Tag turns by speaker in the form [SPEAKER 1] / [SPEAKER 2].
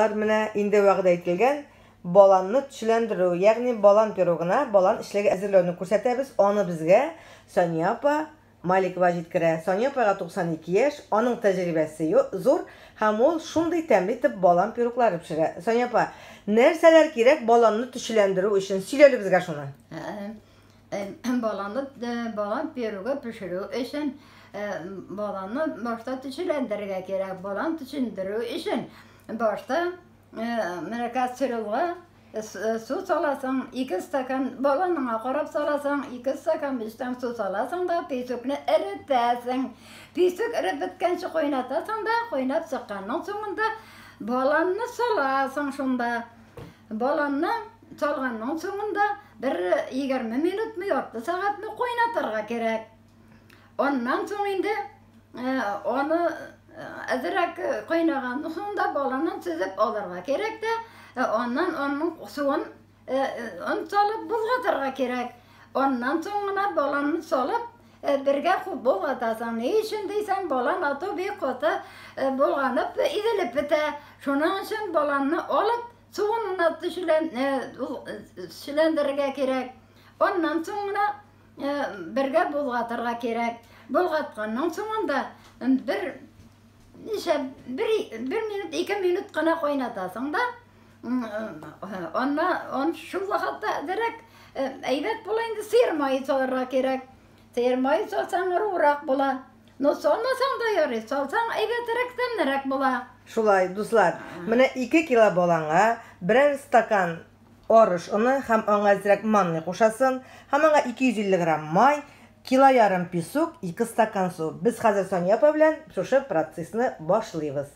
[SPEAKER 1] Менә инде вакыт әйтелгән, баланны төшләндерү, ягъни балан пирогына, балан эшлеге әзерләүне күрсәтәбез. Аны безгә Сания апа Маликова җиткерә. Сания апага 92 яшь, аның тәҗрибәсе зур һәм ул шундый тәмле итеп балан пироглары пешерә. Сания апа, нәрсәләр кирәк баланны төшләндерү өчен? Сөйләле безгә шуны.
[SPEAKER 2] Балан пирогы пешерү өчен баланны башта төшләндерергә кирәк. Балан төшендерү өчен башта мәрәкәт сырылга su salasың, 2 стакан баланыңа карап саласың, 2 стакан биштан су саласың да песокны эретәсең. Песок эреп биткәнче кайнатасың да, кайнап чыкканның соңында баланны саласың шунда. Баланны салганның соңында бер 20 минутмы, ярты сәгатьме кайнатырга кирәк. Оннан соң инде аны әзрәк кайнаганның соңында баланны сүзеп алырга кирәк дә, ondan onun suun salıp bulgatırga kerek. Ondan sonra balanını salıp birge bulgatasın. Ne için deysen balan atı bir kota bulganıp izilip bite. Şunun için balanını alıp suununa şilendirge kerek. Ondan sonra birge bulgatırga kerek. Bulgatkanın sonunda bir minut, 2 minut kana kaynatasın da on şu vakitte direkt evet bula indi sirmayı salırga kerek. Sirmayı salsan uğrak bula. No salmasan da yarı salsan evet direkt demlerek bula.
[SPEAKER 1] Şulay dostlar, менә 2 кило баланга берәр стакан арыш уны һәм аңа әзрәк манны кушасын, һәм аңа 250 грамм май, кило ярым песок, 2 стакан су. Без хәзер Сания апа белән шушы процессны башлыйбыз.